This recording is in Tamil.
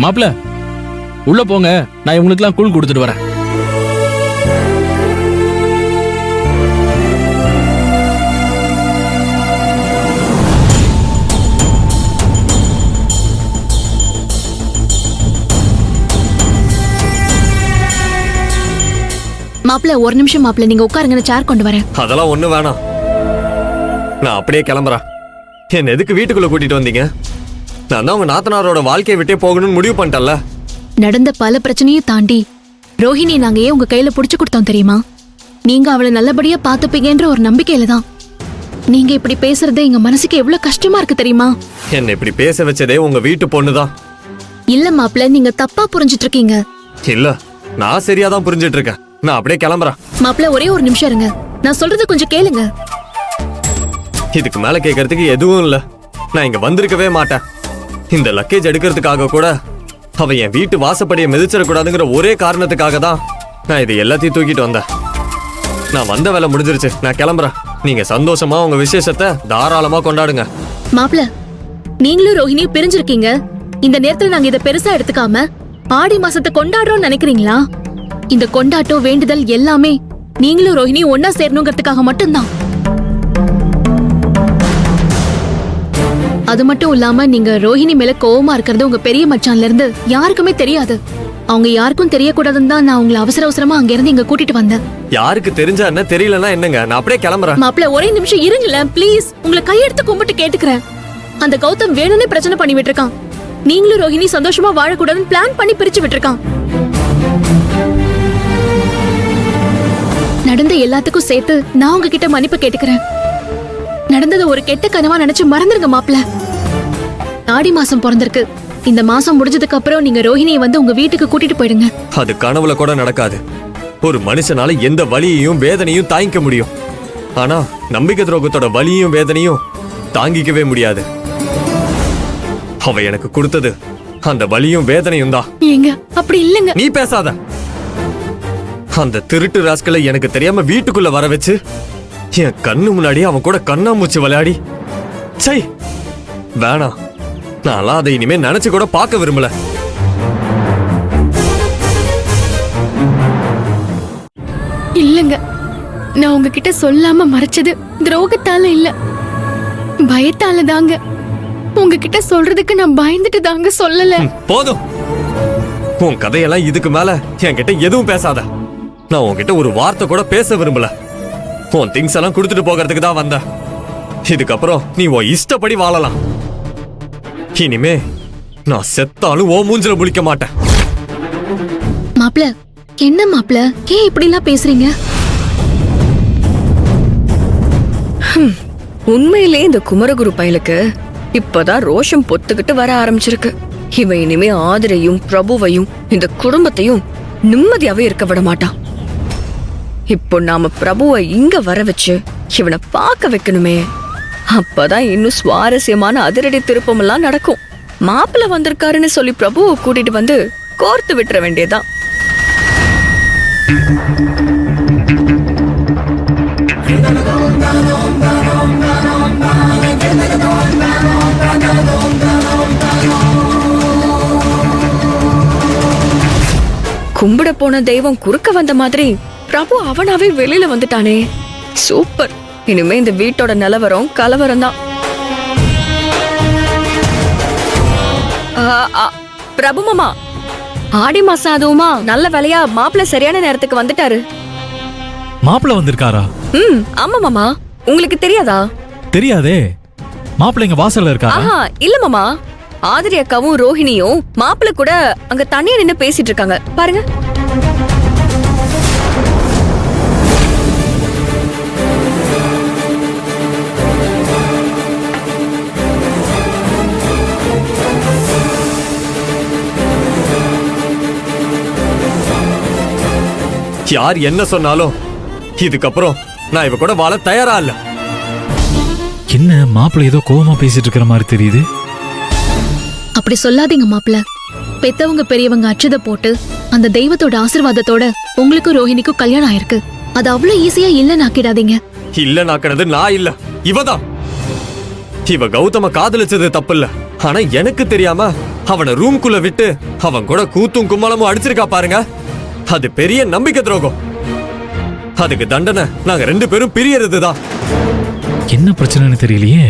மாப்பிள உள்ள போங்க, நான் இவங்களுக்குலாம் கூழ் கொடுத்துட்டு வரேன். மாப்பிள ஒரு நிமிஷம் மாப்பிள, நீங்க உட்காருங்க, சேர் கொண்டு வரேன். அதெல்லாம் ஒண்ணு வேணாம், நான் அப்படியே கிளம்புறேன். என்ன எதுக்கு வீட்டுக்குள்ள கூட்டிட்டு வந்தீங்க? நான் தான் உங்க நாத்தனாரோட வாழ்க்கையை விட்டே போகணும்னு முடிவு பண்ணிட்டேன்ல. நடந்த பல பிரச்சனையும் தாண்டி ரோஹிணி நாங்க ஏன் உங்க கையில புடிச்சு கொடுத்தோம் தெரியுமா? நீங்க அவளை நல்லபடியா பாத்துப்பீங்கன்ற ஒரு நம்பிக்கையில தான். நீங்க இப்படி பேசுறது எங்க மனசுக்கு எவ்வளவு கஷ்டமா இருக்கு தெரியுமா? என்ன இப்படி பேச வச்சதே உங்க வீட்டு பொண்ணுதான். இல்ல மாப்பிள, நீங்க தப்பா புரிஞ்சிட்டு இருக்கீங்க. இல்ல, நான் சரியாதான் புரிஞ்சிட்டு இருக்கேன். நான் அப்படியே கிளம்புறேன். மாப்பிள ஒரே ஒரு நிமிஷம் இருங்க, நான் சொல்றது கொஞ்சம் கேளுங்க. இதுக்கு மேல கேட்கறதுக்கு எதுவும் இல்ல. நான் இங்க வந்திருக்கவே மாட்டேன். இந்த லக்கேஜ் எடுக்கிறதுக்காக கூட அவ என் வீட்டு வாசப்படியை மிதிச்சிடக்கூடாதுங்கிற ஒரே காரணத்துக்காக தான் நான் இது எல்லாத்தையும் தூக்கிட்டு வந்தேன். நான் வந்த வேலை முடிஞ்சிருச்சு, நான் கிளம்புறேன். நீங்க சந்தோஷமா உங்க விசேஷத்தை தாராளமா கொண்டாடுங்க. மாப்பிள, நீங்களும் ரோஹிணியும் பிரிஞ்சிருக்கீங்க. இந்த நேரத்துல நாங்க இதை பெருசா எடுத்துக்காம ஆடி மாசத்தை கொண்டாடுறோம்னு நினைக்கிறீங்களா? இந்த கொண்டாட்டம் வேண்டுதல் எல்லாமே நீங்களும் ரோஹிணியும் ஒன்னா சேரணுங்கிறதுக்காக மட்டும்தான். அது மட்டும் இல்லாம நீங்க ரோஹிணி மேல கோவமா இருக்கிறது உங்க பெரிய மச்சான்ல இருந்து யாருக்குமே தெரியாது. அவங்க யாருக்கும் தெரியக்கூடாதுன்னு தான் நான் உங்களை அவசர அவசரமா அங்க இருந்து இங்க கூட்டிட்டு வந்தேன். யாருக்கு தெரிஞ்சா என்ன, தெரியலன்னா என்னங்க, நான் அப்படியே கிளம்புறேன். மாப்பிள ஒரே நிமிஷம் இருங்களேன் ப்ளீஸ், உங்களை கையெடுத்து கும்பிட்டு கேட்டுக்கிறேன். அந்த கௌதம் வேணும்னே பிரச்சனை பண்ணி விட்டுருக்கான். நீங்களும் ரோஹிணி சந்தோஷமா வாழக்கூடாதுன்னு பிளான் பண்ணி பிரிச்சு விட்டுருக்கான். நடந்த எல்லாத்துக்கும் சேர்த்து நான் உங்ககிட்ட மன்னிப்பு கேட்டுக்கிறேன். நடந்தது ஒரு கெட்ட கனவா நினைச்சு மறந்துருங்க மாப்பிள. ஆடி மாசம் பிறந்திருக்கு. இந்த மாசம் முடிஞ்சதுக்கு அப்புறம் நீங்க ரோஹிணியை வந்து உங்க வீட்டுக்கு கூட்டிட்டு போயிடுங்க. அது கனவுல கூட நடக்காது. ஒரு மனுஷனால எந்த வலியையும் வேதனையும் தாங்கிக்க முடியும், ஆனா நம்பிக்கை துரோகத்தோட வலியும் வேதனையும் தாங்கிக்கவே முடியாது. அவ எனக்கு கொடுத்தது அந்த வலியும் வேதனையும் தான். ஏங்க அப்படி இல்லங்க. நீ பேசாத. அந்த திருட்டு ராஸ்களை எனக்கு தெரியாம வீட்டுக்குள்ள வர வச்சு என் கண்ணு முன்னாடி அவன் கூட கண்ணாமூச்சி விளையாடி, சை வேணாம். நான்லாம் அதை இனிமே நினைச்சு கூட பார்க்க விரும்பல. இல்லங்க, நான் உங்ககிட்ட சொல்லாம மறைச்சது துரோகத்தால இல்ல, பயத்தால தாங்க. உங்ககிட்ட சொல்றதுக்கு நான் பயந்துட்டு தாங்க சொல்லல. போதும், உன் கதையெல்லாம் இதுக்கு மேல என்கிட்ட எதுவும் பேசாத. நான் உன்கிட்ட ஒரு வார்த்தை கூட பேச விரும்பல. உன் திங்ஸ் எல்லாம் கொடுத்துட்டு போகிறதுக்கு தான் வந்த. இதுக்கப்புறம் நீ உன் இஷ்டப்படி வாழலாம். இனிமே நான் செத்தாலும் ஓ மூஞ்சில முழிக்க மாட்டேன். மாப்ள, என்ன மாப்ள, ஏன் இப்படி எல்லாம் பேசுறீங்க? உண்மையிலே இந்த குமரகுரு பயலுக்கு இப்பதான் ரோஷம் பொத்துக்கிட்டு வர ஆரம்பிச்சிருக்கு. இவன் இனிமே ஆதிரையும் பிரபுவையும் இந்த குடும்பத்தையும் நிம்மதியாவே இருக்க விட மாட்டான். இப்போ நாம பிரபுவை இங்க வர வச்சு இவனை பார்க்க வைக்கணுமே. அப்பதான் இன்னும் சுவாரஸ்யமான அதிரடி திருப்பம் எல்லாம் நடக்கும். மாப்பிள்ள வந்திருக்காருன்னு சொல்லி பிரபுவை கூட்டிட்டு வந்து கோர்த்து விட்டுற வேண்டியதான். கும்பிட போன தெய்வம் குறுக்க வந்த மாதிரி பிரபு அவனாவே வெளியில வந்துட்டானே. சூப்பர். இனிமே இந்த வீட்டோட நிலவரம் கலவரம் தான். பிரபு மாமா, ஆடி மாசம் அதுவுமா நல்ல வேலையா மாப்பிள்ள சரியான நேரத்துக்கு வந்துட்டாரு. மாப்பிள்ள வந்திருக்காரா? ஆமா மாமா, உங்களுக்கு தெரியாதா? தெரியாதே. மாப்பிள்ள எங்க வாசல்ல இருக்காரா? ஆஹா இல்ல மாமா, ஆதிரி அக்காவும் ரோஹிணியும் மாப்பிள்ள கூட அங்க தனியா நின்னு பேசிட்டு இருக்காங்க பாருங்க. யார் என்ன சொன்னாலும் இதுக்கப்புறம் நான் இவ கூட வாழ தயாரா இல்ல. என்ன மாப்பிள்ள ஏதோ கோவமா பேசிட்டு இருக்கிற மாதிரி தெரியுது. அப்படி சொல்லாதீங்க மாப்பிள. பெத்தவங்க பெரியவங்க அச்சத போட்டு அந்த தெய்வத்தோட ஆசீர்வாதத்தோட உங்களுக்கும் ரோஹிணிக்கும் கல்யாணம் ஆயிருக்கு. அது அவ்வளவு ஈஸியா இல்லன்னு ஆக்கிடாதீங்க. இல்ல நாக்கிறது நான் இல்ல, இவதான். இவ கௌதம காதலிச்சது தப்பு இல்ல, ஆனா எனக்கு தெரியாம அவனை ரூம்குள்ள விட்டு அவன் கூட கூத்தும் கும்மாளமும் அடிச்சிருக்கா பாருங்க, அது பெரிய நம்பிக்கை துரோகம். அதுக்கு தண்டனை நாங்க 2 பேரும் பிரியறதுதான். என்ன பிரச்சனைன்னு தெரியலையே.